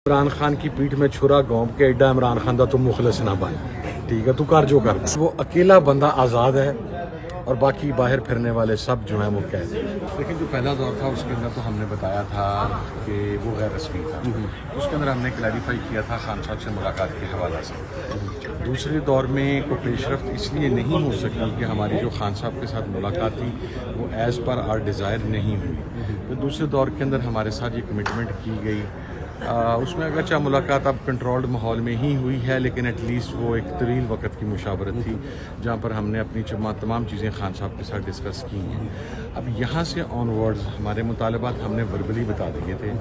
عمران خان کی پیٹھ میں چھرا گھونپ کے ایڈا عمران خان دا تو مخلص نہ بن، ٹھیک ہے، تو کر جو کر، وہ اکیلا بندہ آزاد ہے اور باقی باہر پھرنے والے سب جو ہیں وہ قید ہیں۔ لیکن جو پہلا دور تھا اس کے اندر تو ہم نے بتایا تھا کہ وہ غیر رسمی تھا، اس کے اندر ہم نے کلیریفائی کیا تھا خان صاحب سے ملاقات کے حوالہ سے۔ دوسرے دور میں کوئی پیش رفت اس لیے نہیں ہو سکی کہ ہماری جو خان صاحب کے ساتھ ملاقات تھی وہ ایز پر آر ڈیزائر نہیں ہوئی۔ تو دوسرے دور کے اندر ہمارے ساتھ یہ کمٹمنٹ کی گئی، اس میں اگرچہ ملاقات اب کنٹرولڈ ماحول میں ہی ہوئی ہے، لیکن ایٹ لیسٹ وہ ایک طویل وقت کی مشاورت تھی جہاں پر ہم نے اپنی تمام چیزیں خان صاحب کے ساتھ ڈسکس کی ہیں۔ اب یہاں سے آن ورڈز ہمارے مطالبات ہم نے وربلی بتا دیے تھے،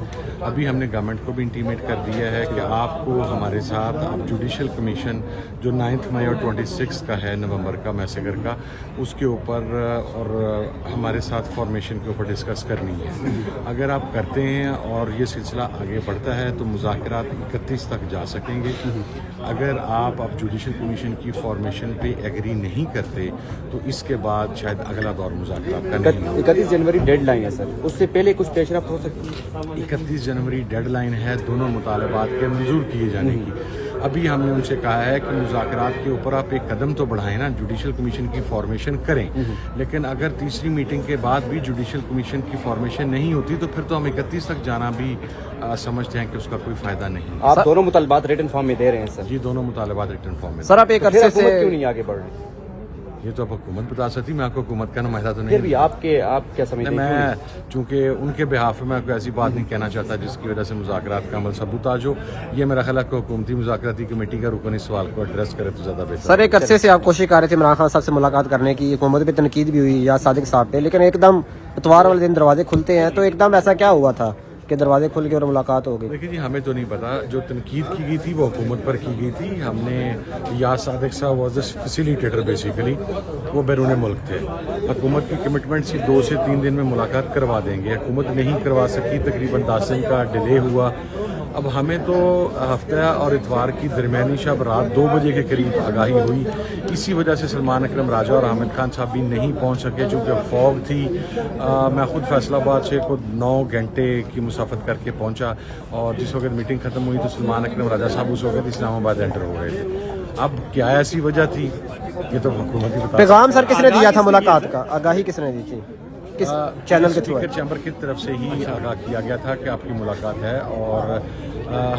ابھی ہم نے گورنمنٹ کو بھی انٹیمیٹ کر دیا ہے کہ آپ کو ہمارے ساتھ اب جوڈیشل کمیشن جو 9 مئی اور 26 کا ہے نومبر کا میسیگر کا، اس کے اوپر اور ہمارے ساتھ فارمیشن کے اوپر ڈسکس کرنی ہے۔ اگر آپ کرتے ہیں اور یہ سلسلہ آگے بڑھتا ہے تو مذاکرات 31 تک جا سکیں گے۔ اگر آپ اب جوڈیشل کمیشن کی فارمیشن پہ ایگری نہیں کرتے تو اس کے بعد شاید اگلا دور مذاکرات کا نہیں ہوگا۔ 31 جنوری ڈیڈ لائن ہے سر، اس سے پہلے کچھ پیش رفت ہو سکتی ہے؟ 31 جنوری ڈیڈ لائن ہے دونوں مطالبات کے منظور کیے جانے کی۔ ابھی ہم نے ان سے کہا ہے کہ مذاکرات کے اوپر آپ ایک قدم تو بڑھائیں نا، جوڈیشل کمیشن کی فارمیشن کریں، لیکن اگر تیسری میٹنگ کے بعد بھی جوڈیشل کمیشن کی فارمیشن نہیں ہوتی تو پھر تو ہم 31 تک جانا بھی سمجھتے ہیں کہ اس کا کوئی فائدہ نہیں۔ آپ دونوں مطالبات ریٹن فارم میں دے رہے ہیں سر؟ جی، دونوں مطالبات ریٹن فارم میں۔ سر آپ ایک عرصے سے کیوں نہیں آگے بڑھ رہے؟ یہ تو اب حکومت بتا سکتی، میں آپ کو حکومت کا نمائندہ تو نہیں۔ پھر بھی آپ کیا سمجھتے ہیں؟ میں چونکہ ان کے بہاف میں کوئی ایسی بات نہیں کہنا چاہتا جس کی وجہ سے مذاکرات کا عمل سبوتاج ہو۔ یہ میرا خیال ہے کہ حکومتی مذاکراتی کمیٹی کا رکن اس سوال کو ایڈریس کرے تو زیادہ بہتر۔ سر ایک عرصے سے آپ کوشش کر رہے تھے عمران خان صاحب سے ملاقات کرنے کی، حکومت پہ تنقید بھی ہوئی یا صادق صاحب پہ، لیکن ایک دم اتوار والے دن دروازے کھلتے ہیں، تو ایک دم ایسا کیا ہوا تھا کہ دروازے کھل گئے اور ملاقات ہو گئی؟ دیکھیے جی، ہمیں تو نہیں پتا، جو تنقید کی گئی تھی وہ حکومت پر کی گئی تھی۔ ہم نے یا صادق صاحب واز اے فیسیلیٹیٹر بیسیکلی، وہ بیرون ملک تھے۔ حکومت کی کمٹمنٹ سی 2 سے 3 دن میں ملاقات کروا دیں گے، حکومت نہیں کروا سکی، تقریباً 10 دن کا ڈیلے ہوا۔ اب ہمیں تو ہفتہ اور اتوار کی درمیانی شب رات 2 بجے کے قریب آگاہی ہوئی، اسی وجہ سے سلمان اکرم راجہ اور حامد خان صاحب بھی نہیں پہنچ سکے چونکہ فوگ تھی۔ میں خود فیصل آباد سے خود 9 گھنٹے کی مسافت کر کے پہنچا، اور جس وقت میٹنگ ختم ہوئی تو سلمان اکرم راجہ صاحب اس وقت اسلام آباد انٹر ہو گئے تھے۔ اب کیا ایسی وجہ تھی یہ تو حکومت ہی بتا۔ پیغام سر کس نے دیا تھا ملاقات کا؟ آگاہی کس نے دی تھی؟ کس چینل کے تھرو؟ اسپیکر چیمبر کی طرف سے ہی آگاہ کیا گیا تھا کہ آپ کی ملاقات ہے، اور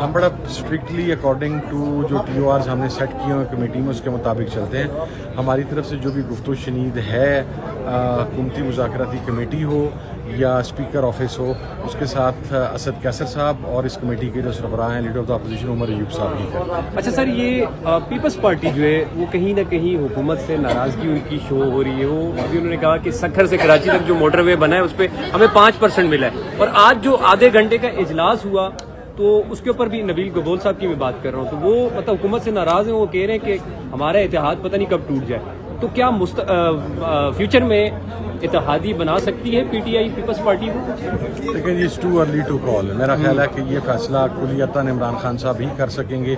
ہم بڑا اسٹرکٹلی اکارڈنگ ٹو جو ٹی او آرز ہم نے سیٹ کیے ہیں کمیٹی میں اس کے مطابق چلتے ہیں۔ ہماری طرف سے جو بھی گفت و شنید ہے، حکومتی مذاکراتی کمیٹی ہو یا اسپیکر آفس ہو، اس کے ساتھ اسد کیسر صاحب اور اس کمیٹی کے جو سربراہ ہیں leader of the opposition Omar Ayub صاحب ہی کرتے ہیں۔ اچھا سر، یہ پیپلز پارٹی جو ہے وہ کہیں نہ کہیں حکومت سے ناراضگی ان کی شو ہو رہی ہے۔ وہ ابھی انہوں نے کہا کہ سکھر سے کراچی تک جو موٹر وے بنا ہے اس پہ ہمیں 5% ملا ہے، اور آج جو آدھے گھنٹے کا اجلاس ہوا تو اس کے اوپر بھی نبیل گبول صاحب کی میں بات کر رہا ہوں، تو وہ مطلب حکومت سے ناراض ہیں، وہ کہہ رہے ہیں کہ ہمارا اتحاد پتہ نہیں کب ٹوٹ جائے۔ تو کیا فیوچر میں اتحادی بنا سکتی ہے P T I Peoples Party کو؟ لیکن یہ ٹو ارلی ٹو کال، میرا خیال ہے کہ یہ فیصلہ کلیتاً عمران خان صاحب ہی کر سکیں گے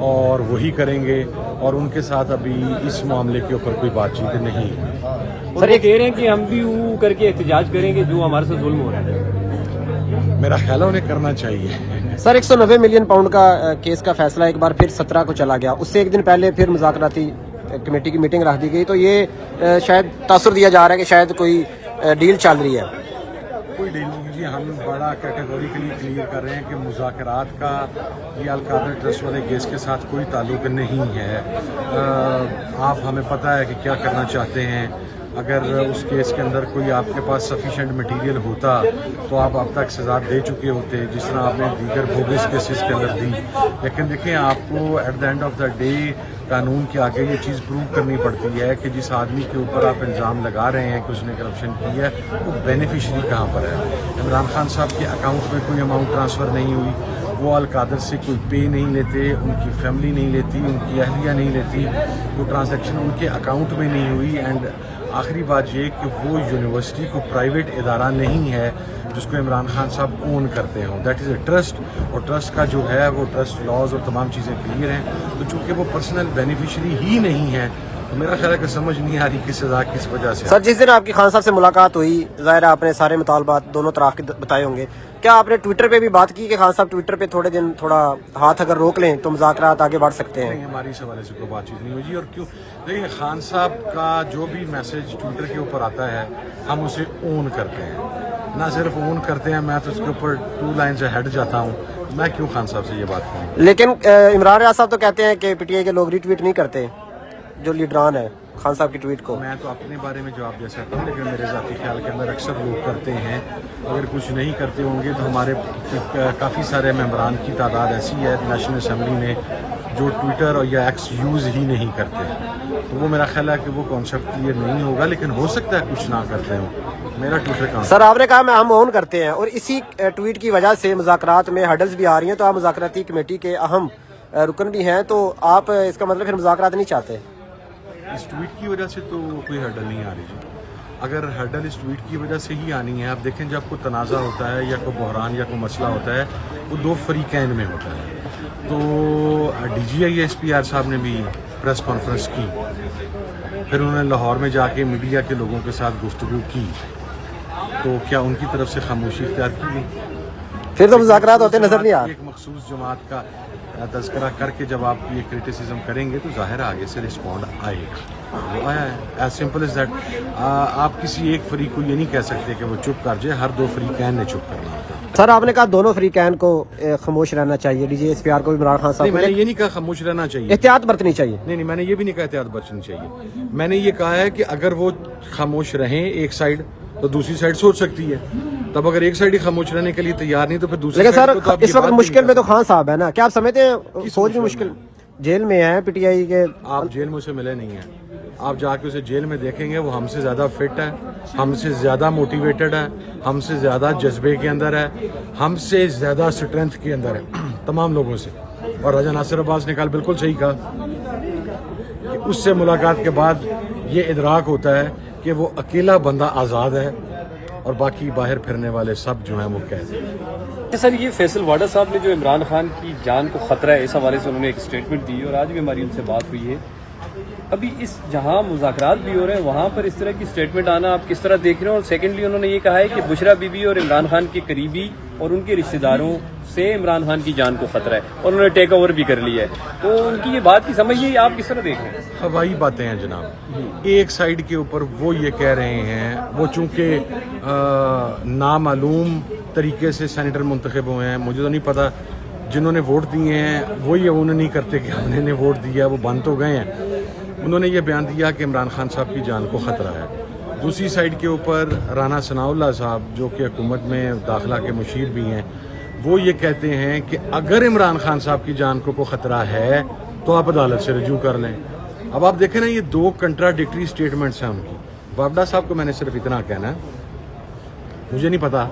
اور وہی کریں گے، اور ان کے ساتھ ابھی اس معاملے کے اوپر کوئی بات چیت نہیں ہے۔ سر یہ کہہ رہے ہیں کہ ہم بھی وہ کر کے احتجاج کریں گے جو ہمارے ساتھ ظلم ہو رہا ہے۔ میرا خیال ہے انہیں کرنا چاہیے۔ سر 190 ملین پاؤنڈ کا کیس کا فیصلہ ایک بار پھر 17 کو چلا گیا، اس سے ایک دن پہلے پھر مذاکراتی کمیٹی کی میٹنگ رکھ دی گئی، تو یہ شاید تاثر دیا جا رہا ہے کہ شاید کوئی ڈیل چل رہی ہے۔ کوئی ڈیل نہیں جی، ہم بڑا کیٹیگوریکلی کلیئر کر رہے ہیں کہ مذاکرات کا یہ القادر ٹرسٹ والے کیس کے ساتھ کوئی تعلق نہیں ہے۔ آپ ہمیں پتہ ہے کہ کیا کرنا چاہتے ہیں۔ اگر اس کیس کے اندر کوئی آپ کے پاس سفیشینٹ مٹیریل ہوتا تو آپ اب تک سزا دے چکے ہوتے، جس طرح آپ نے دیگر بوگس کیسز کے اندر دی۔ لیکن دیکھیں، آپ کو at the end of the day قانون کے آگے یہ چیز پروو کرنی پڑتی ہے کہ جس آدمی کے اوپر آپ الزام لگا رہے ہیں کہ اس نے کرپشن کی ہے، وہ بینیفیشری کہاں پر ہے۔ عمران خان صاحب کے اکاؤنٹ میں کوئی اماؤنٹ ٹرانسفر نہیں ہوئی، وہ القادر سے کوئی پے نہیں لیتے، ان کی فیملی نہیں لیتی، ان کی اہلیہ نہیں لیتی، وہ ٹرانزیکشن ان کے اکاؤنٹ میں نہیں ہوئی۔ اینڈ آخری بات یہ کہ وہ یونیورسٹی کو پرائیویٹ ادارہ نہیں ہے جس کو عمران خان صاحب اون کرتے ہوں، دیٹ از اے ٹرسٹ، اور ٹرسٹ کا جو ہے وہ ٹرسٹ لاز اور تمام چیزیں کلیئر ہیں۔ تو چونکہ وہ پرسنل بینیفیشری ہی نہیں ہے تو میرا خیال ہے کہ سمجھ نہیں آ رہی کہ سزا کس وجہ سے. سر جس دن آپ کی خان صاحب سے ملاقات ہوئی ظاہر ہے آپ نے سارے مطالبات دونوں طرح کے بتائے ہوں گے, کیا آپ نے ٹویٹر پہ بھی بات کی کہ خان صاحب ٹویٹر پہ تھوڑے دن تھوڑا ہاتھ اگر روک لیں تو مذاکرات آگے بڑھ سکتے ہیں؟ نہیں, ہماری اس حوالے سے کوئی بات چیت نہیں ہوئی جی. اور کیوں دیکھیے, خان صاحب کا جو بھی میسج ٹویٹر کے اوپر آتا ہے ہم اسے اون کرتے ہیں, نہ صرف اون کرتے ہیں, میں تو اس کے اوپر 2 لائنز ہیڈ جاتا ہوں. میں کیوں خان صاحب سے یہ بات کروں؟ لیکن عمران ریاض صاحب تو کہتے ہیں کہ پی ٹی آئی کے لوگ ری ٹویٹ نہیں کرتے جو لیڈران ہے خان صاحب کی ٹویٹ کو. میں تو اپنے بارے میں جواب دے سکتا ہوں, لیکن میرے ذاتی خیال کے اندر اکثر لوگ کرتے ہیں. اگر کچھ نہیں کرتے ہوں گے تو ہمارے کافی سارے ممبران کی تعداد ایسی ہے نیشنل اسمبلی میں جو ٹویٹر اور یا ایکس یوز ہی نہیں کرتے. تو وہ میرا خیال ہے کہ وہ کانسیپٹ کلیئر نہیں ہوگا, لیکن ہو سکتا ہے کچھ نہ کرتے ہوں. میرا ٹویٹر کا سر آپ نے کہا ہم اون کرتے ہیں, اور اسی ٹویٹ کی وجہ سے مذاکرات میں ہرڈلز بھی آ رہی ہیں, تو آپ مذاکراتی کمیٹی کے اہم رکن بھی ہیں, تو آپ اس کا مطلب پھر مذاکرات نہیں چاہتے؟ اس ٹویٹ کی وجہ سے تو کوئی ہرڈل نہیں آ رہی جی. اگر ہرڈل اس ٹویٹ کی وجہ سے ہی آنی ہے, آپ دیکھیں جب کوئی تنازع ہوتا ہے یا کوئی بحران یا کوئی مسئلہ ہوتا ہے وہ 2 فریقین میں ہوتا ہے. تو D G I S P R صاحب نے بھی پریس کانفرنس کی, پھر انہوں نے لاہور میں جا کے میڈیا کے لوگوں کے ساتھ گفتگو کی, تو کیا ان کی طرف سے خاموشی اختیار کی گئی؟ پھر تو مذاکرات ہوتے نظر نہیں آ رہے. ایک مخصوص جماعت کا تذکرہ کر کے جب آپ یہ کرٹیسزم کریں گے تو ظاہر آگے سے رسپونڈ آئے گا. وہ آیا ہے, ایز سمپل ایز دیٹ. آپ کسی ایک فریق کو یہ نہیں کہہ سکتے کہ وہ چپ کر جائے, ہر 2 فریقین نے چپ کرنا ہوتا ہے. سر آپ نے کہا دونوں فریقین کو خاموش رہنا چاہیے, D G S P R کو بھی عمران خان نہیں, صاحب میں نے یہ نہیں کہا خاموش رہنا چاہیے, احتیاط برتنی چاہیے. نہیں, میں نے یہ بھی نہیں کہا احتیاط برتنی چاہیے. میں نے یہ کہا ہے کہ اگر وہ خاموش رہیں ایک سائیڈ تو دوسری سائیڈ سوچ سکتی ہے. تب اگر ایک سائیڈ ہی خاموش رہنے کے لیے تیار نہیں تو پھر دوسری. لیکن سر اس وقت مشکل میں تو خان صاحب ہے نا, کیا آپ سمجھتے ہیں سوچ بھی مشکل, جیل میں ہیں پی ٹی آئی کے. آپ جیل میں اسے ملے نہیں ہیں, آپ جا کے اسے جیل میں دیکھیں گے, وہ ہم سے زیادہ فٹ ہے, ہم سے زیادہ موٹیویٹڈ ہے, ہم سے زیادہ جذبے کے اندر ہے, ہم سے زیادہ اسٹرینتھ کے اندر ہے تمام لوگوں سے. اور راجہ ناصر عباس نے کل بالکل صحیح کہا کہ اس سے ملاقات کے بعد یہ ادراک ہوتا ہے کہ وہ اکیلا بندہ آزاد ہے اور باقی باہر پھرنے والے سب جو ہیں وہ قید ہیں. سر یہ فیصل واڈا صاحب نے جو عمران خان کی جان کو خطرہ ہے اس حوالے سے انہوں نے ایک اسٹیٹمنٹ دی, اور آج بھی ہماری ان سے بات ہوئی ہے. ابھی اس جہاں مذاکرات بھی ہو رہے ہیں وہاں پر اس طرح کی اسٹیٹمنٹ آنا آپ کس طرح دیکھ رہے ہیں؟ اور سیکنڈلی انہوں نے یہ کہا ہے کہ بشرا بی بی اور عمران خان کے قریبی اور ان کے رشتہ داروں سے عمران خان کی جان کو خطرہ ہے, اور انہوں نے ٹیک اوور بھی کر لیا ہے. تو ان کی یہ بات کی سمجھ یہ آپ کس طرح دیکھ رہے ہیں؟ ہوائی باتیں ہیں جناب. ایک سائیڈ کے اوپر وہ یہ کہہ رہے ہیں, وہ چونکہ نامعلوم طریقے سے سینیٹر منتخب ہوئے ہیں, مجھے تو نہیں پتا, جنہوں نے ووٹ دیے ہیں وہ یہ انہوں نہیں کرتے کہ ہم نے ووٹ دیا, وہ بند تو گئے ہیں. انہوں نے یہ بیان دیا کہ عمران خان صاحب کی جان کو خطرہ ہے. دوسری سائیڈ کے اوپر رانا ثناء اللہ صاحب جو کہ حکومت میں داخلہ کے مشیر بھی ہیں, وہ یہ کہتے ہیں کہ اگر عمران خان صاحب کی جان کو کوئی خطرہ ہے تو آپ عدالت سے رجوع کر لیں. اب آپ دیکھیں نا, یہ 2 کنٹراڈکٹری سٹیٹمنٹس ہیں ان کی. وابڈا صاحب کو میں نے صرف اتنا کہنا ہے, مجھے نہیں پتا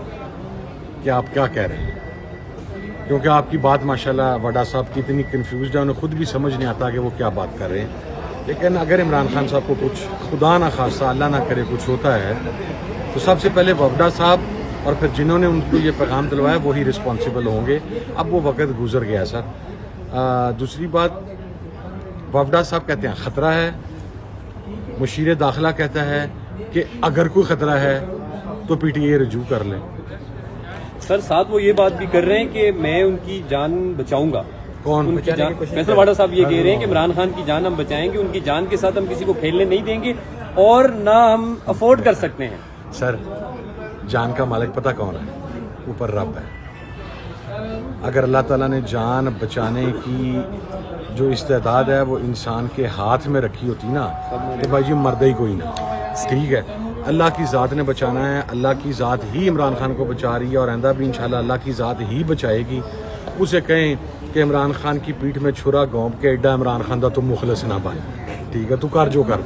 کہ آپ کیا کہہ رہے ہیں, کیونکہ آپ کی بات ماشاءاللہ وڈا صاحب کی اتنی کنفیوزڈ ہے, انہیں خود بھی سمجھ نہیں آتا کہ وہ کیا بات کر رہے ہیں. لیکن اگر عمران خان صاحب کو کچھ خدا نہ خواستہ اللہ نہ کرے کچھ ہوتا ہے تو سب سے پہلے وفدا صاحب اور پھر جنہوں نے ان کو یہ پیغام دلوایا وہی رسپانسیبل ہوں گے. اب وہ وقت گزر گیا سر. دوسری بات, وفدا صاحب کہتے ہیں خطرہ ہے, مشیر داخلہ کہتا ہے کہ اگر کوئی خطرہ ہے تو پی ٹی آئی رجوع کر لیں. سر ساتھ وہ یہ بات بھی کر رہے ہیں کہ میں ان کی جان بچاؤں گا. کون؟ ان کی جان. فیصل واڈا صاحب یہ کہہ رہے ہیں کہ عمران خان کی جان ہم بچائیں گے, ان کی جان کے ساتھ ہم کسی کو کھیلنے نہیں دیں گے اور نہ ہم افورڈ کر سکتے ہیں. سر جان کا مالک پتہ کون ہے؟ اوپر رب ہے. اگر اللہ تعالیٰ نے جان بچانے کی جو استعداد ہے وہ انسان کے ہاتھ میں رکھی ہوتی نا تو بھائی جی مرد ہی کوئی نہ. ٹھیک ہے, اللہ کی ذات نے بچانا ہے, اللہ کی ذات ہی عمران خان کو بچا رہی ہے اور آئندہ بھی انشاءاللہ اللہ کی ذات ہی بچائے گی. اسے کہیں کہ عمران خان کی پیٹھ میں چھرا گھونپ کے ایڈا عمران خان دا تو مخلص نہ بن. ٹھیک ہے, تو کر جو کر.